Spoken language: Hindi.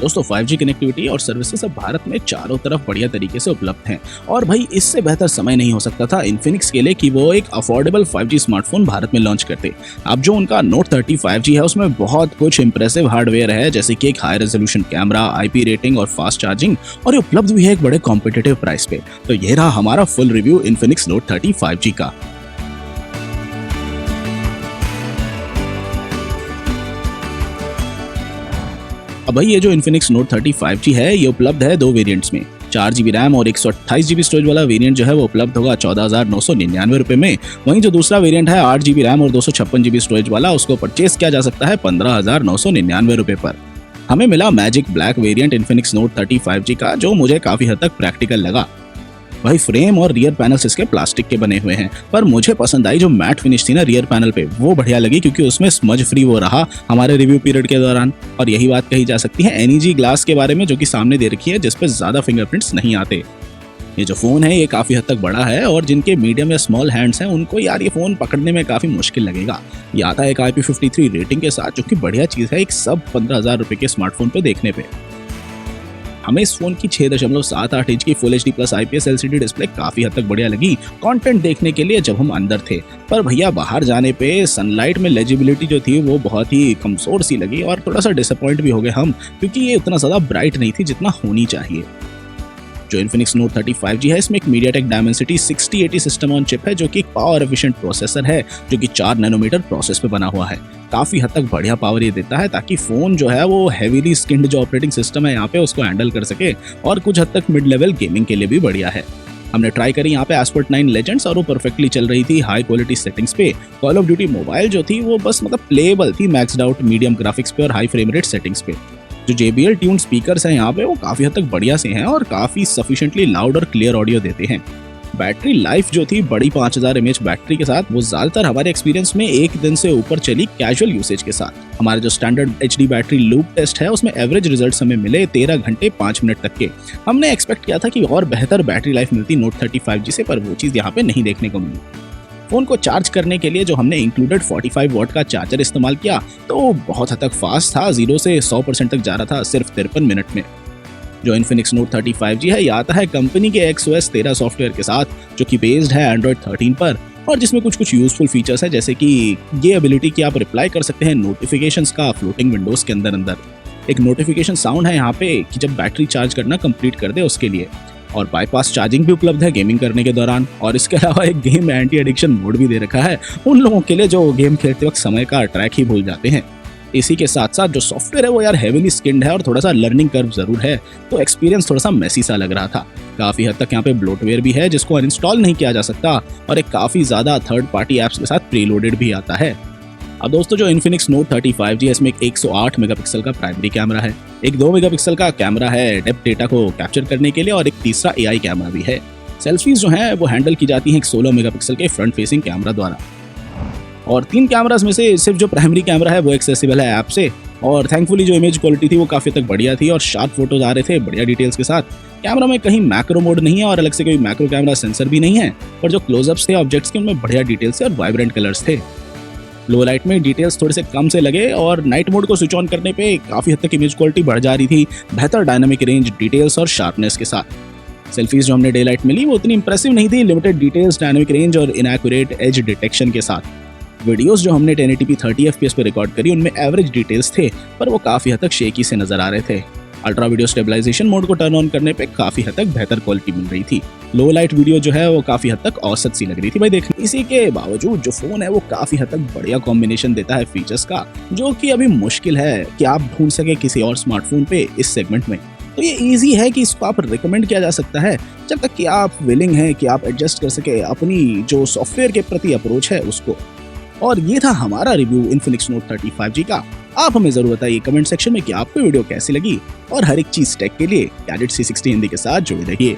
दोस्तों 5G कनेक्टिविटी और सर्विसेज अब भारत में चारों तरफ बढ़िया तरीके से उपलब्ध हैं और भाई इससे बेहतर समय नहीं हो सकता था इन्फिनिक्स के लिए कि वो एक अफोर्डेबल 5G स्मार्टफोन भारत में लॉन्च करते। अब जो उनका नोट 30 5G है उसमें बहुत कुछ इंप्रेसिव हार्डवेयर है, जैसे कि एक high resolution camera, IP rating और फास्ट चार्जिंग, और ये उपलब्ध भी है एक बड़े कॉम्पिटिटिव प्राइस पे। तो ये रहा हमारा full review Infinix note 30 5G का। अब भाई ये जो इन्फिनिक्स नोट 30 5G है ये उपलब्ध है दो वेरिएंट्स में। 4GB रैम और 128GB स्टोरेज वाला वेरिएंट जो है वो उपलब्ध होगा 14,999 रुपए में। वहीं जो दूसरा वेरिएंट है 8GB रैम और 256GB स्टोरेज वाला, उसको परचेस किया जा सकता है 15,999 रुपए पर। हमें मिला magic black variant Infinix note 30 5G का, जो मुझे काफी हद तक प्रैक्टिकल लगा। भाई फ्रेम और रियर पैनल्स इसके प्लास्टिक के बने हुए हैं, पर मुझे पसंद आई जो मैट फिनिश थी ना रियर पैनल पे, वो बढ़िया लगी क्योंकि उसमें स्मज फ्री वो रहा हमारे रिव्यू पीरियड के दौरान। और यही बात कही जा सकती है NEG ग्लास के बारे में, जो कि सामने दे रखी है, जिसपे ज्यादा फिंगरप्रिंट्स नहीं आते। ये जो फोन है ये काफी हद तक बड़ा है और जिनके मीडियम या स्मॉल हैंड्स हैं उनको यार ये फोन पकड़ने में काफी मुश्किल लगेगा। ये आता है एक IP53 रेटिंग के साथ, जो कि बढ़िया चीज है एक सब 15,000 रुपए के स्मार्टफोन पे देखने पे। हमें इस फोन की 6.78 इंच की full HD plus IPS LCD display काफी हद तक बढ़िया लगी कंटेंट देखने के लिए जब हम अंदर थे। पर भैया बाहर जाने पे सनलाइट में लेजिबिलिटी जो थी वो बहुत ही कमजोर सी लगी और थोड़ा सा डिसअपॉइंट भी हो गए हम, क्योंकि ये उतना ज्यादा ब्राइट नहीं थी जितना होनी चाहिए। जो इन्फिनिक्स नोट 30 5G है इसमें एक MediaTek Dimensity 6080 system on chip है, जो कि एक पावर एफिशिएंट प्रोसेसर है जो कि 4 नैनोमीटर प्रोसेस पे बना हुआ है। काफी हद तक बढ़िया पावर ये देता है ताकि फोन जो है वो हेवीली स्किन्ड जो ऑपरेटिंग सिस्टम है यहाँ पे उसको हैंडल कर सके, और कुछ हद तक मिड लेवल गेमिंग के लिए भी बढ़िया है। हमने ट्राई करी यहाँ पे एस्पर्ट 9 लेजेंड्स और वो परफेक्टली चल रही थी हाई क्वालिटी सेटिंग्स पे। कॉल ऑफ ड्यूटी मोबाइल जो थी वो बस मतलब प्लेएबल थी मैक्सड आउट मीडियम ग्राफिक्स पे और हाई फ्रेम रेट सेटिंग्स पे। जो JBL ट्यून स्पीकर्स हैं यहाँ पे वो काफी हद तक बढ़िया से हैं और काफी सफिशिएंटली लाउड और क्लियर ऑडियो देते हैं। बैटरी लाइफ जो थी बड़ी 5000 mAh बैटरी के साथ, वो ज्यादातर हमारे एक्सपीरियंस में एक दिन से ऊपर चली कैजुअल यूसेज के साथ। हमारा जो standard HD battery loop test है उसमें एवरेज रिजल्ट्स हमें मिले 13 घंटे 5 मिनट तक के। हमने एक्सपेक्ट किया था कि और बेहतर बैटरी लाइफ मिलती नोट 30 5G से, पर वो चीज यहाँ पे नहीं देखने को मिली। फोन को चार्ज करने के लिए जो हमने इंक्लूडेड 45 वॉट का चार्जर इस्तेमाल किया तो बहुत हद तक फास्ट था, 0 से 100% तक जा रहा था सिर्फ 53 मिनट में। जो इन्फिनिक्स नोट 30 5G है ये आता है कंपनी के XOS 13 सॉफ्टवेयर के साथ, जो कि बेस्ड है Android 13 पर, और जिसमें कुछ यूजफुल फीचर्स है, जैसे कि ये एबिलिटी कि आप रिप्लाई कर सकते हैं नोटिफिकेशंस का फ्लोटिंग विंडोज के अंदर। एक नोटिफिकेशन साउंड है यहाँ पे कि जब बैटरी चार्ज करना कंप्लीट कर दे उसके लिए, और बाईपास चार्जिंग भी उपलब्ध है गेमिंग करने के दौरान। और इसके अलावा एक गेम एंटी एडिक्शन मोड भी दे रखा है उन लोगों के लिए जो गेम खेलते वक्त समय का ट्रैक ही भूल जाते हैं। इसी के साथ साथ जो सॉफ्टवेयर है वो यार हेवीली स्किन्ड है और थोड़ा सा लर्निंग कर्व जरूर है, तो एक्सपीरियंस थोड़ा सा मेसी सा लग रहा था। काफी हद तक यहाँ पे ब्लोटवेयर भी है जिसको अनइंस्टॉल नहीं किया जा सकता, और एक काफी ज्यादा थर्ड पार्टी एप्स के साथ प्रीलोडेड भी आता है। अब दोस्तों जो इन्फिनिक्स नोट 30 5G है इसमें एक 108 मेगापिक्सल का प्राइमरी कैमरा है, एक 2 मेगापिक्सल का कैमरा है डेप्थ डेटा को कैप्चर करने के लिए, और एक तीसरा AI कैमरा भी है। सेल्फीज जो हैं वो हैंडल की जाती हैं एक 16 मेगापिक्सल के फ्रंट फेसिंग कैमरा द्वारा। और 3 कैमरास में से सिर्फ जो प्राइमरी कैमरा है वो एक्सेसिबल है ऐप से, और थैंकफुली जो इमेज क्वालिटी थी वो काफी तक बढ़िया थी और शार्प फोटोज आ रहे थे बढ़िया डिटेल्स के साथ। कैमरा में कहीं मैक्रो मोड नहीं है और अलग से कोई मैक्रो कैमरा सेंसर भी नहीं है, पर जो क्लोजअप्स थे ऑब्जेक्ट्स के उनमें बढ़िया डिटेल्स थे और वाइब्रेंट कलर्स थे। लो लाइट में डिटेल्स थोड़े से कम से लगे और नाइट मोड को स्विच ऑन करने पे काफी हद तक इमेज क्वालिटी बढ़ जा रही थी, बेहतर डायनामिक रेंज, डिटेल्स और शार्पनेस के साथ। सेल्फीज जो हमने डे लाइट में ली वो उतनी इंप्रेसिव नहीं थी, लिमिटेड डिटेल्स, डायनामिक रेंज और इनएक्यूरेट एज डिटेक्शन के साथ। वीडियोस जो हमने 1080p 30 FPS पे रिकॉर्ड करी उनमें एवरेज डिटेल्स थे, पर वो काफी हद तक शेकी से नजर आ रहे थे। अल्ट्रा वीडियो स्टेबलाइजेशन मोड को टर्न ऑन करने पे काफी हद तक बेहतर क्वालिटी मिल रही थी। लो लाइट वीडियो जो है वो काफी हद तक औसत सी लग रही थी भाई देखने। इसी के बावजूद जो फोन है वो काफी हद तक बढ़िया कॉम्बिनेशन देता है फीचर्स का, जो कि अभी मुश्किल है कि आप ढूंढ सके किसी और स्मार्टफोन पे इस सेगमेंट में। तो ये इजी है कि इसको आप रिकमेंड किया जा सकता है, जब तक कि आप विलिंग हैं कि आप एडजस्ट कर सके अपनी जो सॉफ्टवेयर के प्रति अप्रोच है उसको। और ये था हमारा रिव्यू इन्फिनिक्स नोट 30 5G का। आप हमें जरूर बताइए कमेंट सेक्शन में कि आपको वीडियो कैसी लगी, और हर एक चीज टेक के लिए गैजेट 360 हिंदी के साथ जुड़े रहिए।